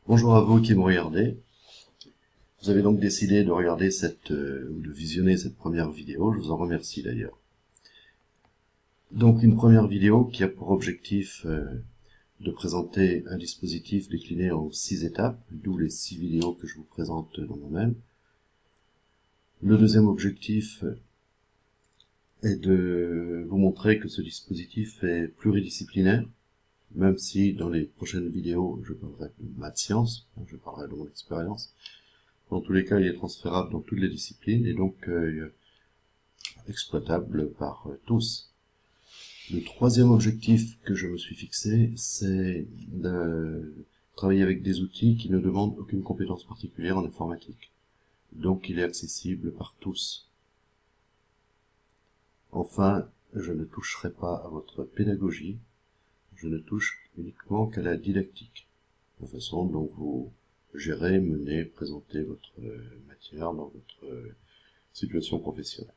Bonjour à vous qui me regardez. Vous avez donc décidé de regarder ou de visionner cette première vidéo. Je vous en remercie d'ailleurs. Donc une première vidéo qui a pour objectif de présenter un dispositif décliné en 6 étapes, d'où les 6 vidéos que je vous présente dans mon mail. Le deuxième objectif est de vous montrer que ce dispositif est pluridisciplinaire, même si dans les prochaines vidéos je parlerai de maths sciences, je parlerai de mon expérience. Dans tous les cas, il est transférable dans toutes les disciplines et donc exploitable par tous. Le troisième objectif que je me suis fixé, c'est de travailler avec des outils qui ne demandent aucune compétence particulière en informatique. Donc il est accessible par tous. Enfin, je ne toucherai pas à votre pédagogie, je ne touche uniquement qu'à la didactique, la façon dont vous gérez, menez, présentez votre matière dans votre situation professionnelle.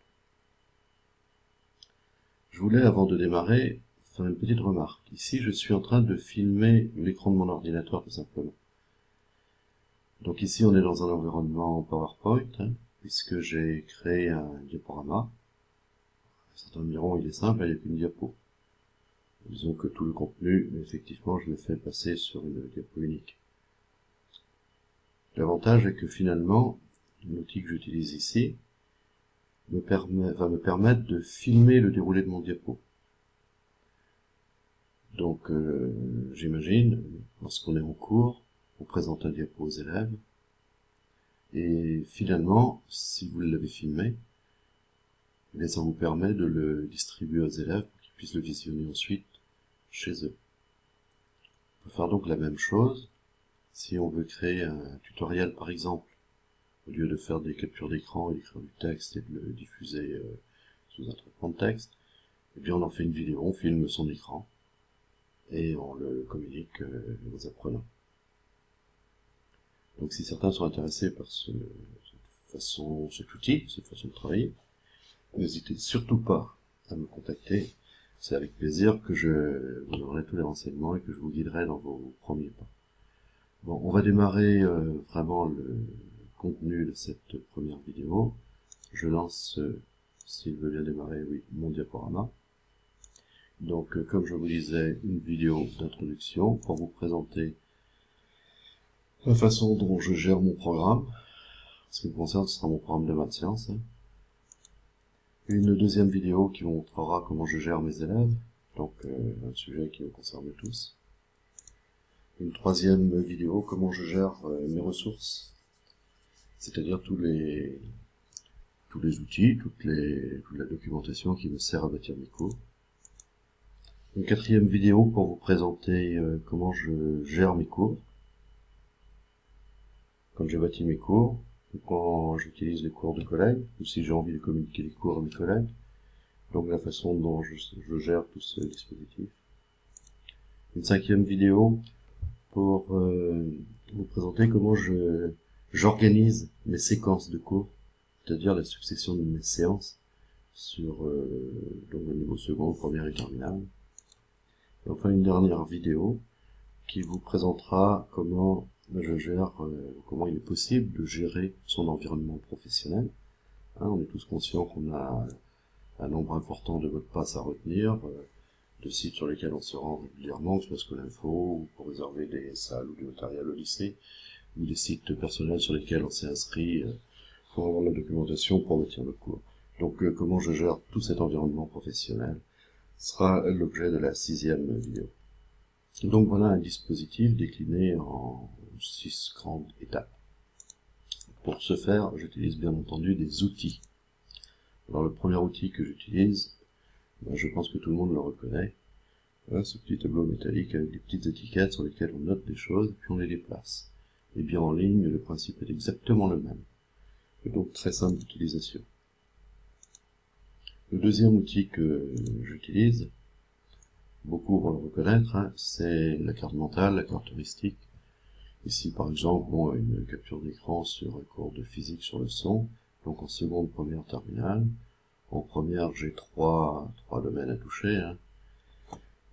Je voulais, avant de démarrer, faire une petite remarque. Ici, je suis en train de filmer l'écran de mon ordinateur, tout simplement. Donc ici, on est dans un environnement PowerPoint, puisque j'ai créé un diaporama. Certains me diront, il est simple, il n'y a qu'une diapo. Disons que tout le contenu, effectivement, je le fais passer sur une diapo unique. L'avantage est que finalement, l'outil que j'utilise ici va me permettre de filmer le déroulé de mon diapo. Donc, j'imagine, lorsqu'on est en cours, on présente un diapo aux élèves, et finalement, si vous l'avez filmé, eh bien, ça vous permet de le distribuer aux élèves pour qu'ils puissent le visionner ensuite chez eux. On peut faire donc la même chose si on veut créer un tutoriel, par exemple. Au lieu de faire des captures d'écran et d'écrire du texte et de le diffuser sous un traitement de texte, eh bien on en fait une vidéo, on filme son écran et on le communique aux apprenants. Donc si certains sont intéressés par cet outil, cette façon de travailler, n'hésitez surtout pas à me contacter. C'est avec plaisir que je vous donnerai tous les renseignements et que je vous guiderai dans vos premiers pas. Bon, on va démarrer vraiment le contenu de cette première vidéo. Je lance, s'il veut bien démarrer, oui, mon diaporama. Donc, comme je vous disais, une vidéo d'introduction pour vous présenter la façon dont je gère mon programme. En ce qui me concerne, ce sera mon programme de maths sciences. Une deuxième vidéo qui vous montrera comment je gère mes élèves, donc un sujet qui nous concerne tous. Une troisième vidéo, comment je gère mes ressources, c'est-à-dire tous les outils, toute la documentation qui me sert à bâtir mes cours. Une quatrième vidéo pour vous présenter comment je gère mes cours, quand j'ai bâti mes cours, ou quand j'utilise les cours de collègues, ou si j'ai envie de communiquer les cours à mes collègues, donc la façon dont je gère tout ce dispositif. Une cinquième vidéo pour vous présenter comment j'organise mes séquences de cours, c'est-à-dire la succession de mes séances sur donc le niveau second, première et terminale. Et enfin une dernière vidéo qui vous présentera comment je gère, comment il est possible de gérer son environnement professionnel. On est tous conscients qu'on a un nombre important de mots de passe à retenir, de sites sur lesquels on se rend régulièrement, que ce soit l'info, ou pour réserver des salles ou du matériel au lycée, ou des sites personnels sur lesquels on s'est inscrit pour avoir la documentation pour bâtir le cours. Donc comment je gère tout cet environnement professionnel sera l'objet de la 6e vidéo. Donc voilà un dispositif décliné en 6 grandes étapes. Pour ce faire, j'utilise bien entendu des outils. Alors le premier outil que j'utilise, je pense que tout le monde le reconnaît, ce petit tableau métallique avec des petites étiquettes sur lesquelles on note des choses, puis on les déplace. Et bien en ligne, le principe est exactement le même. Et donc très simple d'utilisation. Le deuxième outil que j'utilise, beaucoup vont le reconnaître, c'est la carte mentale, la carte heuristique. Ici par exemple, une capture d'écran sur un cours de physique sur le son, donc en seconde, première, terminale. En première, j'ai trois domaines à toucher.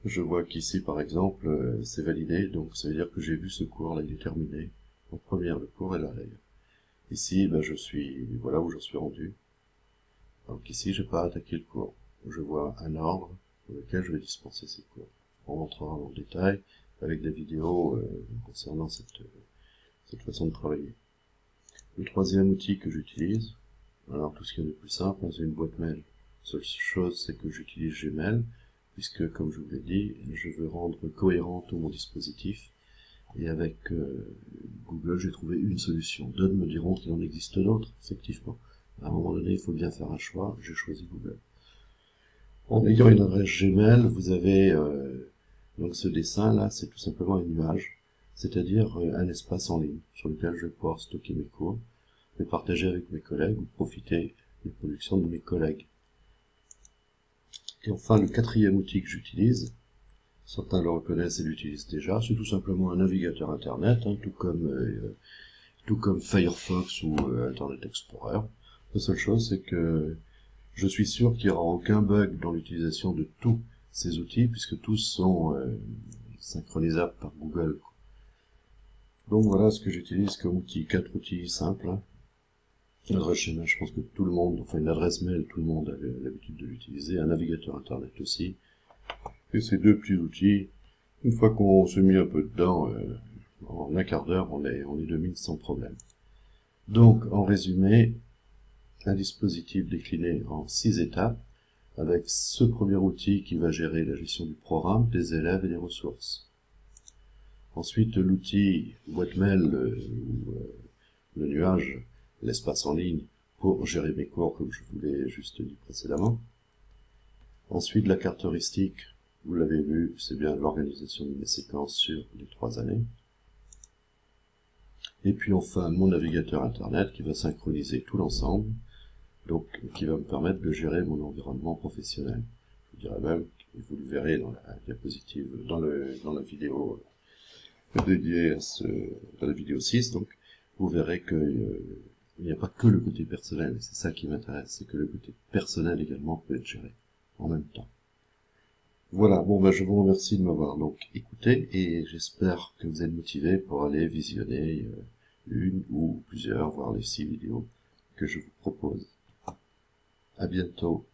Je vois qu'ici, par exemple, c'est validé, donc ça veut dire que j'ai vu ce cours, là, il est terminé. En première, le cours est là, d'ailleurs. Ici, ben, voilà où je suis rendu. Donc ici, je n'ai pas attaqué le cours. Je vois un ordre dans lequel je vais dispenser ces cours. On rentrera dans le détail avec des vidéos concernant cette façon de travailler. Le troisième outil que j'utilise, alors tout ce qui est de plus simple, c'est une boîte mail. La seule chose, c'est que j'utilise Gmail, puisque, comme je vous l'ai dit, je veux rendre cohérent tout mon dispositif. Et avec Google, j'ai trouvé une solution. D'autres me diront qu'il en existe d'autres, effectivement. À un moment donné, il faut bien faire un choix. J'ai choisi Google. En ayant une adresse Gmail, vous avez donc ce dessin-là, c'est tout simplement un nuage, c'est-à-dire un espace en ligne sur lequel je vais pouvoir stocker mes cours, les partager avec mes collègues ou profiter des productions de mes collègues. Et enfin, le quatrième outil que j'utilise, certains le reconnaissent et l'utilisent déjà, c'est tout simplement un navigateur Internet, hein, tout comme Firefox ou Internet Explorer. La seule chose, c'est que je suis sûr qu'il n'y aura aucun bug dans l'utilisation de tous ces outils, puisque tous sont synchronisables par Google. Donc voilà ce que j'utilise comme outil, 4 outils simples. Hein. Une adresse Gmail, je pense que tout le monde, enfin une adresse mail, tout le monde a l'habitude de l'utiliser, un navigateur Internet aussi. Et ces deux petits outils, une fois qu'on se met un peu dedans, en un quart d'heure, on les domine sans problème. Donc, en résumé, un dispositif décliné en 6 étapes, avec ce premier outil qui va gérer la gestion du programme, des élèves et des ressources. Ensuite, l'outil boîte mail, le nuage, l'espace en ligne, pour gérer mes cours, comme je vous l'ai juste dit précédemment. Ensuite, la carte heuristique, vous l'avez vu, c'est bien l'organisation de mes séquences sur les 3 années. Et puis enfin, mon navigateur Internet qui va synchroniser tout l'ensemble, donc qui va me permettre de gérer mon environnement professionnel. Je vous dirais même, et vous le verrez dans la diapositive, dans la vidéo dédiée à la vidéo 6, donc, vous verrez que il n'y a pas que le côté personnel, c'est ça qui m'intéresse, c'est que le côté personnel également peut être géré en même temps. Voilà, bon ben je vous remercie de m'avoir donc écouté et j'espère que vous êtes motivés pour aller visionner une ou plusieurs, voire les 6 vidéos que je vous propose. À bientôt.